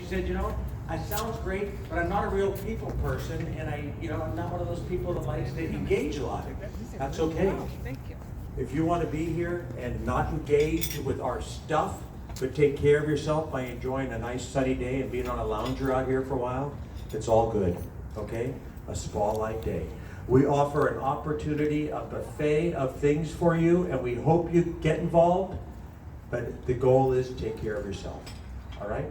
said, it sounds great, but I'm not a real people person, and I'm not one of those people that likes to engage a lot. That's okay. Thank you. If you want to be here and not engage with our stuff, but take care of yourself by enjoying a nice sunny day and being on a lounger out here for a while, it's all good, okay? A spa-like day. We offer an opportunity, a buffet of things for you, and we hope you get involved, but the goal is to take care of yourself, all right?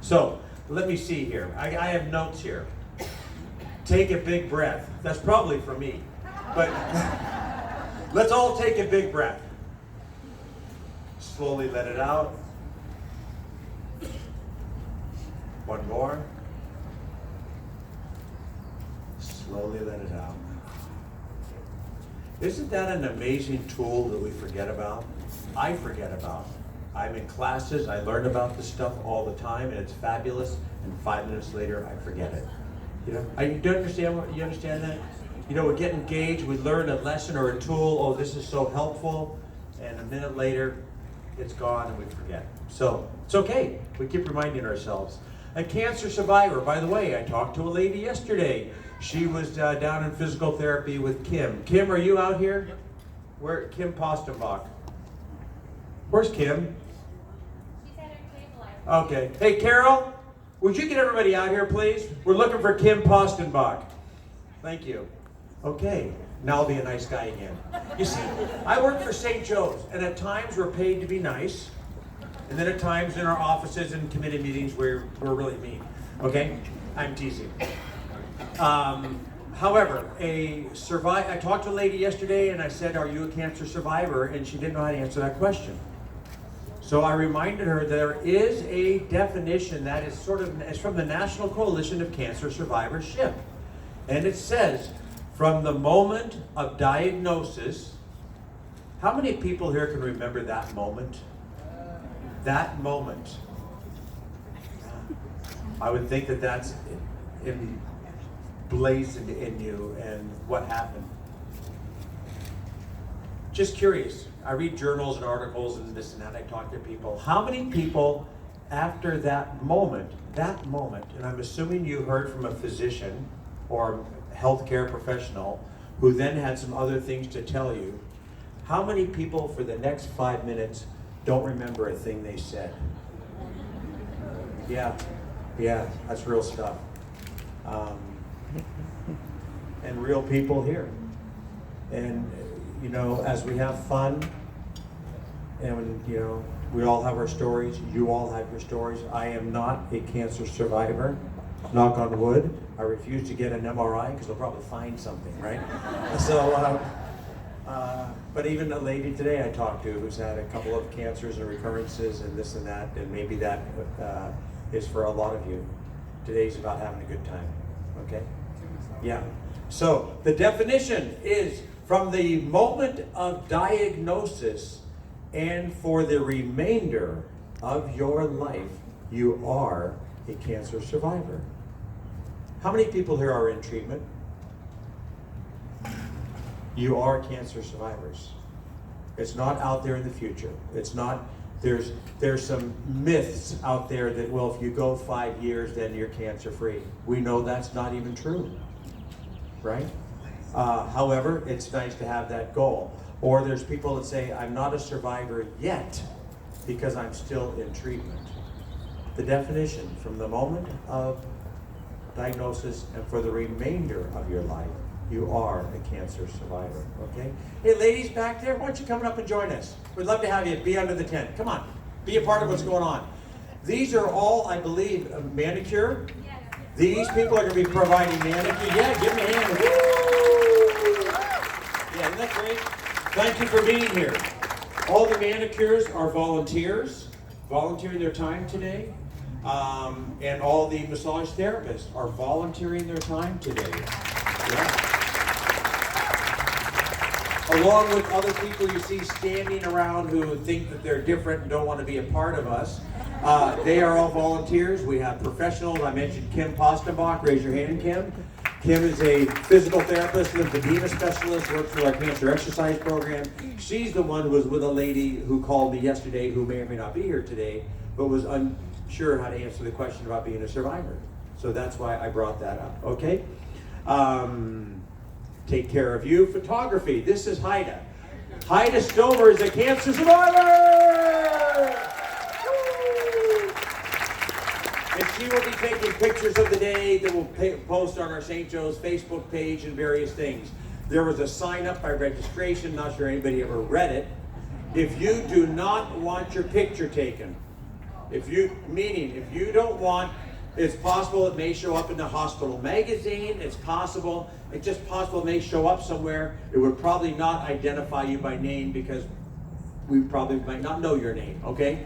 So, let me see here. I have notes here. Take a big breath. That's probably for me, but let's all take a big breath. Slowly let it out. One more. Slowly let it out. Isn't that an amazing tool that we forget about? I forget about. I'm in classes, I learn about this stuff all the time, and it's fabulous, and 5 minutes later, I forget it. You understand that? We get engaged, we learn a lesson or a tool, oh, this is so helpful, and a minute later, it's gone and we forget. So, it's okay, we keep reminding ourselves. A cancer survivor, by the way, I talked to a lady yesterday. She was down in physical therapy with Kim. Kim, are you out here? Where? Kim Postenbach. Where's Kim? She's at her table. Okay. Hey, Carol, would you get everybody out here, please? We're looking for Kim Postenbach. Thank you. Okay. Now I'll be a nice guy again. You see, I work for St. Joe's, and at times we're paid to be nice, and then at times in our offices and committee meetings we're really mean. Okay? I'm teasing. However, I talked to a lady yesterday and I said, are you a cancer survivor? And she didn't know how to answer that question. So I reminded her there is a definition that is it's from the National Coalition of Cancer Survivorship. And it says, from the moment of diagnosis, how many people here can remember that moment? That moment. I would think that that's emblazoned in you, and what happened. Just curious. I read journals and articles and this and that. I talk to people. How many people after that moment, and I'm assuming you heard from a physician or healthcare professional who then had some other things to tell you, how many people for the next 5 minutes don't remember a thing they said? Yeah, that's real stuff. And real people here. And, as we have fun, and, we all have our stories, you all have your stories. I am not a cancer survivor, knock on wood. I refuse to get an MRI because they'll probably find something, right? So, but even a lady today I talked to who's had a couple of cancers and recurrences and this and that, and maybe that is for a lot of you. Today's about having a good time, okay? Yeah. So the definition is from the moment of diagnosis and for the remainder of your life, you are a cancer survivor. How many people here are in treatment? You are cancer survivors. It's not out there in the future. It's not, there's some myths out there that, well, if you go 5 years, then you're cancer free. We know that's not even true, right? However, it's nice to have that goal. Or there's people that say, I'm not a survivor yet because I'm still in treatment. The definition, from the moment of diagnosis and for the remainder of your life, you are a cancer survivor, okay? Hey, ladies back there, why don't you come up and join us? We'd love to have you be under the tent. Come on, be a part of what's going on. These are all, I believe, a manicure. These people are going to be providing manicure. Yeah, give them a hand. Woo! Yeah, isn't that great? Thank you for being here. All the manicures are volunteers, volunteering their time today. And all the massage therapists are volunteering their time today. Yeah. Along with other people you see standing around who think that they're different and don't want to be a part of us. They are all volunteers. We have professionals. I mentioned Kim Postenbach. Raise your hand, Kim. Kim is a physical therapist, lymphedema specialist, works with our cancer exercise program. She's the one who was with a lady who called me yesterday who may or may not be here today, but sure how to answer the question about being a survivor. So that's why I brought that up, okay? Take care of you. Photography. This is Haida. Haida Stover is a cancer survivor! Woo! And she will be taking pictures of the day that we'll post on our St. Joe's Facebook page and various things. There was a sign up by registration, not sure anybody ever read it. If you do not want your picture taken, if you don't want, it's possible it may show up in the hospital magazine, it's just possible it may show up somewhere. It would probably not identify you by name because we probably might not know your name, okay?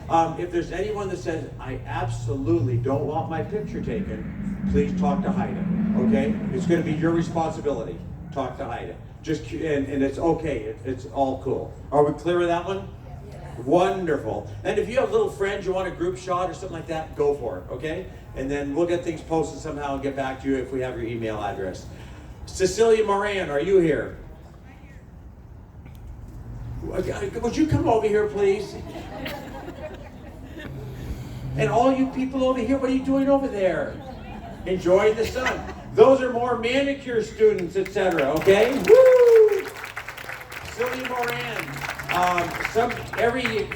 If there's anyone that says, I absolutely don't want my picture taken, please talk to Haida, okay? It's gonna be your responsibility. Talk to Haida. And it's okay, it's all cool. Are we clear with that one? Wonderful. And if you have little friends you want a group shot or something like that, go for it, okay? And then we'll get things posted somehow and get back to you if we have your email address. Cecilia Moran, are you here? Would you come over here, please? And all you people over here, what are you doing over there? Enjoying the sun. Those are more manicure students, etc., okay? Woo! Cecilia Moran.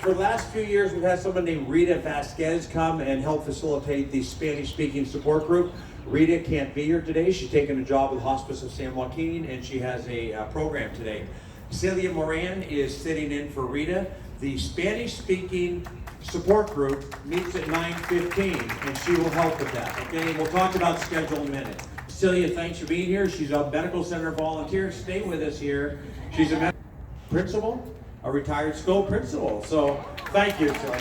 For the last few years, we've had someone named Rita Vasquez come and help facilitate the Spanish-speaking support group. Rita can't be here today. She's taken a job with Hospice of San Joaquin, and she has a program today. Celia Moran is sitting in for Rita. The Spanish-speaking support group meets at 9:15, and she will help with that, okay? We'll talk about schedule in a minute. Celia, thanks for being here. She's a medical center volunteer. Stay with us here. She's a principal. A retired school principal. So thank you, Celia.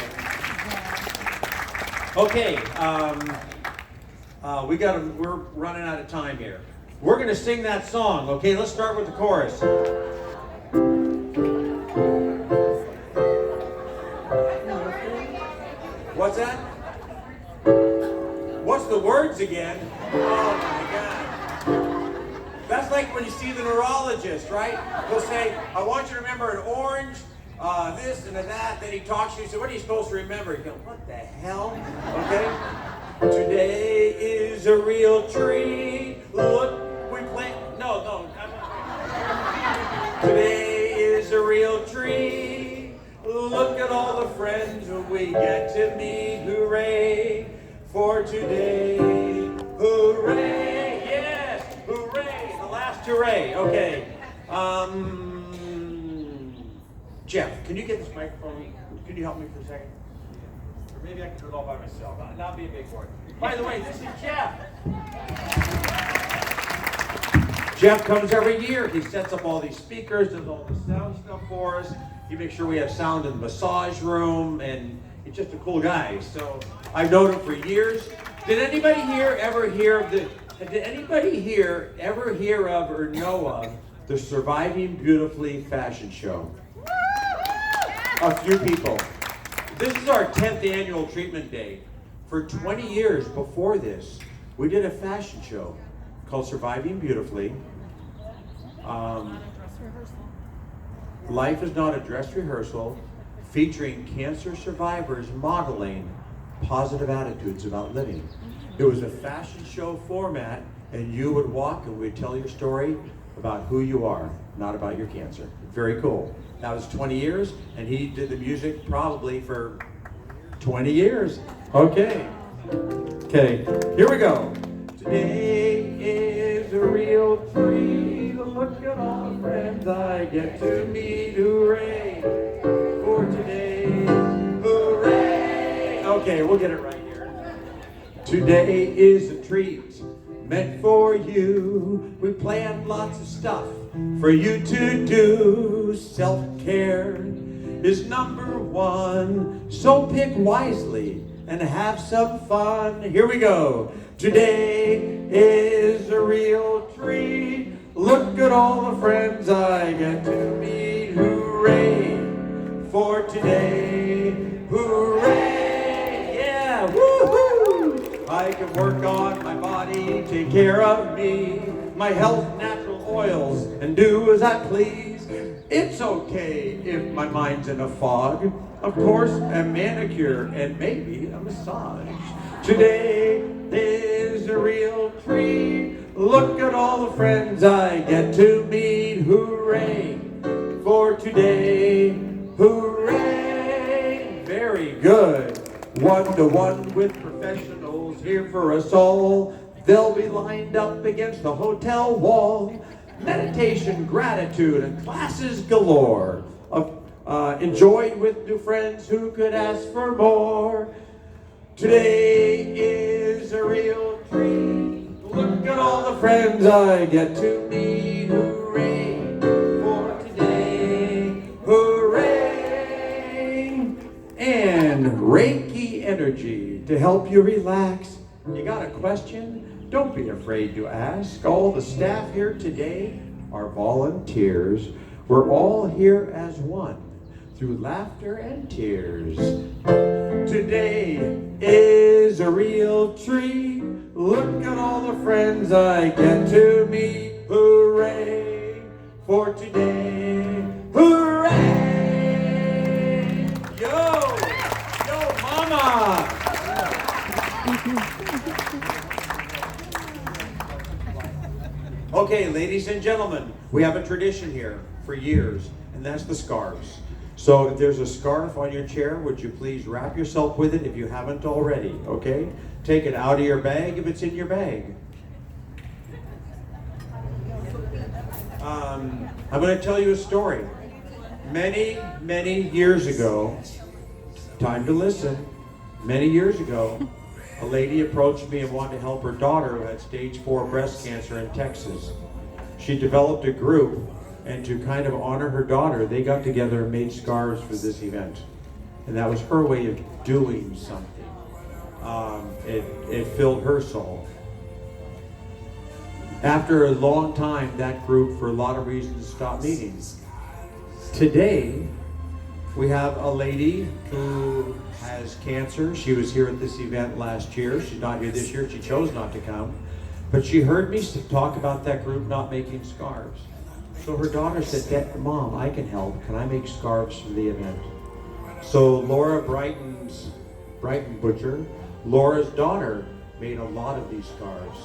Okay, we're running out of time here. We're gonna sing that song, okay? Let's start with the chorus. What's that? What's the words again? Oh my God. That's like when you see the neurologist, right? He'll say, I want you to remember an orange, this and that. Then he talks to you, so what are you supposed to remember? You go, what the hell? Okay? Today is a real treat. Look, we plant. No. Today is a real treat. Look at all the friends we get to meet. Hooray for today. Hooray. Yes. Hooray. The last hooray. Okay. Jeff, can you get this microphone? Can you help me for a second? Or maybe I can do it all by myself. Not be a big boy. By the way, this is Jeff. Jeff comes every year. He sets up all these speakers, does all the sound stuff for us. He makes sure we have sound in the massage room, and he's just a cool guy. So I've known him for years. Did anybody here ever hear of or know of the Surviving Beautifully fashion show? A few people. This is our 10th annual treatment day. For 20 years before this, we did a fashion show called Surviving Beautifully. Life is not a dress rehearsal, featuring cancer survivors modeling positive attitudes about living. It was a fashion show format, and you would walk and we'd tell your story about who you are, not about your cancer. Very cool. That was 20 years, and he did the music probably for 20 years. Okay, here we go. Today is a real treat. Look at all the friends I get to meet. Hooray for today. Hooray. Okay, we'll get it right here. Today is a treat meant for you. We planned lots of stuff for you to do. Self-care is number one, so pick wisely and have some fun. Here we go. Today is a real treat. Look at all the friends I get to meet. Hooray for today. Hooray. Yeah, woohoo. I can work on my body, take care of me, my health, natural oils, and do as I please. It's okay if my mind's in a fog. Of course, a manicure and maybe a massage. Today is a real treat. Look at all the friends I get to meet. Hooray for today. Hooray! Very good. One-to-one with professionals here for us all. They'll be lined up against the hotel wall. Meditation, gratitude, and classes galore. Enjoyed with new friends who could ask for more. Today is a real treat. Look at all the friends I get to meet. Hooray for today. Hooray! And Reiki energy to help you relax. You got a question? Don't be afraid to ask. All the staff here today are volunteers. We're all here as one through laughter and tears. Today is a real treat. Look at all the friends I get to meet. Hooray for today. Hooray! Yo! Yo, mama! Okay, ladies and gentlemen, we have a tradition here for years, and that's the scarves. So if there's a scarf on your chair, would you please wrap yourself with it if you haven't already, okay? Take it out of your bag if it's in your bag. I'm going to tell you a story. Many, many years ago, time to listen, many years ago, a lady approached me and wanted to help her daughter who had stage 4 breast cancer in Texas. She developed a group, and to kind of honor her daughter, they got together and made scarves for this event. And that was her way of doing something. It filled her soul. After a long time, that group, for a lot of reasons, stopped meeting. Today, we have a lady who has cancer. She was here at this event last year. She's not here this year. She chose not to come. But she heard me talk about that group not making scarves. So her daughter said, Mom, I can help. Can I make scarves for the event? So Laura Brighton Butcher, Laura's daughter, made a lot of these scarves.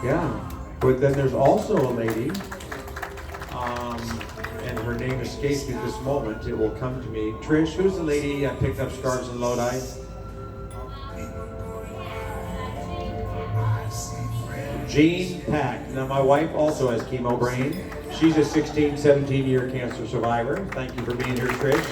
Yeah. But then there's also a lady, and her name escapes me this moment. It will come to me. Trish, who's the lady that picked up scarves in Lodi? Jean Pack. Now my wife also has chemo brain. She's a 16, 17-year cancer survivor. Thank you for being here, Trish.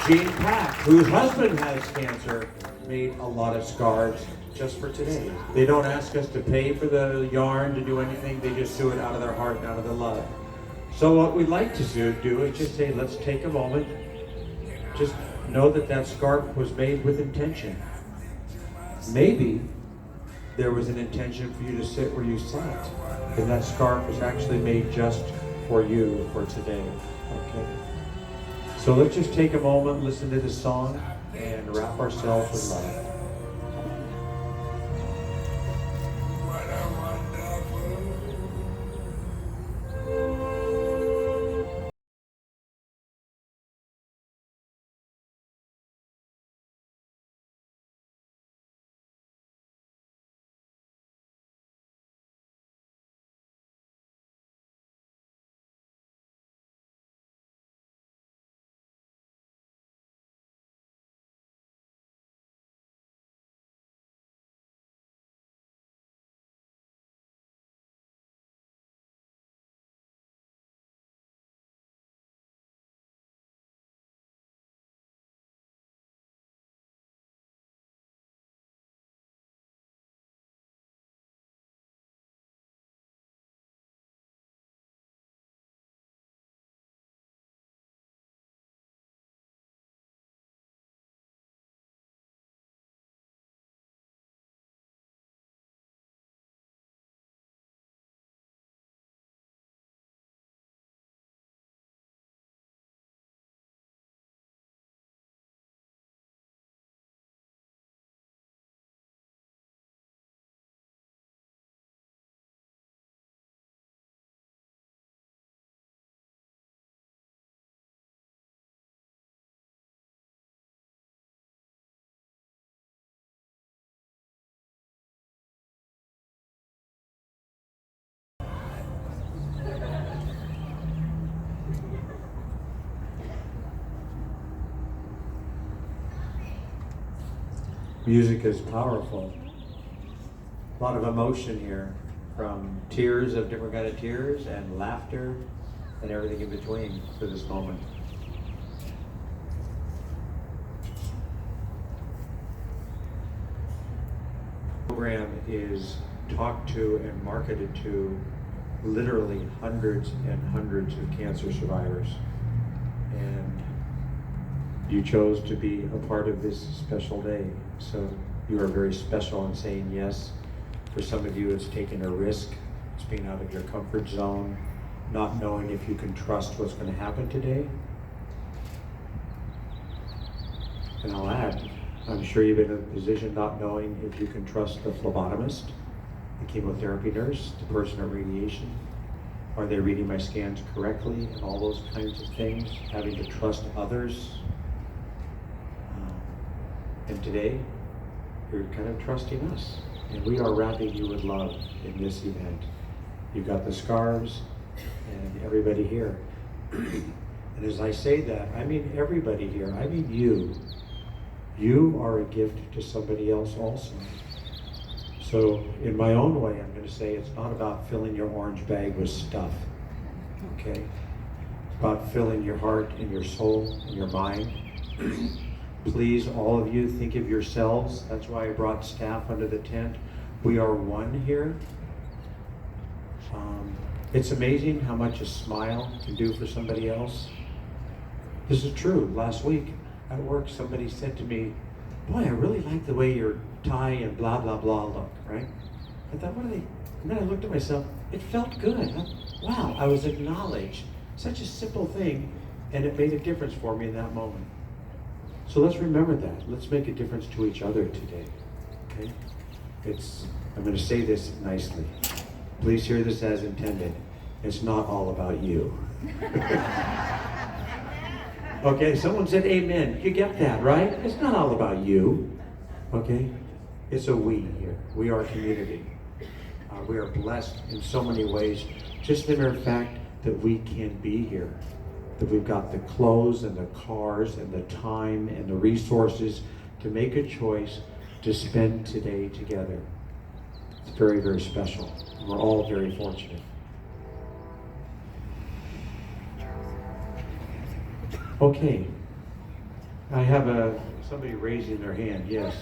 Jean Pack, whose husband has cancer, made a lot of scarves just for today. They don't ask us to pay for the yarn to do anything. They just do it out of their heart and out of their love. So what we'd like to do is just say, let's take a moment. Just know that that scarf was made with intention. Maybe there was an intention for you to sit where you sat, and that scarf was actually made just for you for today. Okay. So let's just take a moment, listen to this song, and wrap ourselves with love. Music is powerful. A lot of emotion here, from tears of different kind of tears and laughter and everything in between for this moment. The program is talked to and marketed to literally hundreds and hundreds of cancer survivors. And you chose to be a part of this special day. So you are very special in saying yes. For some of you, it's taking a risk. It's being out of your comfort zone, not knowing if you can trust what's going to happen today. And I'll add, I'm sure you've been in a position not knowing if you can trust the phlebotomist, the chemotherapy nurse, the person at radiation. Are they reading my scans correctly? And all those kinds of things, having to trust others. And today, you're kind of trusting us. And we are wrapping you with love in this event. You've got the scarves and everybody here. And as I say that, I mean everybody here. I mean you. You are a gift to somebody else also. So in my own way, I'm going to say it's not about filling your orange bag with stuff. Okay? It's about filling your heart and your soul and your mind. Please, all of you, think of yourselves. That's why I brought staff under the tent. We are one here. It's amazing how much a smile can do for somebody else. This is true. Last week at work, somebody said to me, "Boy, I really like the way your tie and blah, blah, blah look," right? I thought, what are they? And then I looked at myself. It felt good. Wow, I was acknowledged. Such a simple thing, and it made a difference for me in that moment. So let's remember that. Let's make a difference to each other today, okay? I'm going to say this nicely. Please hear this as intended. It's not all about you. Okay, someone said amen. You get that, right? It's not all about you, okay? It's a we here. We are a community. We are blessed in so many ways. Just the mere fact that we can be here. That we've got the clothes and the cars and the time and the resources to make a choice to spend today together. It's very, very special. We're all very fortunate. Okay. I have somebody raising their hand, yes.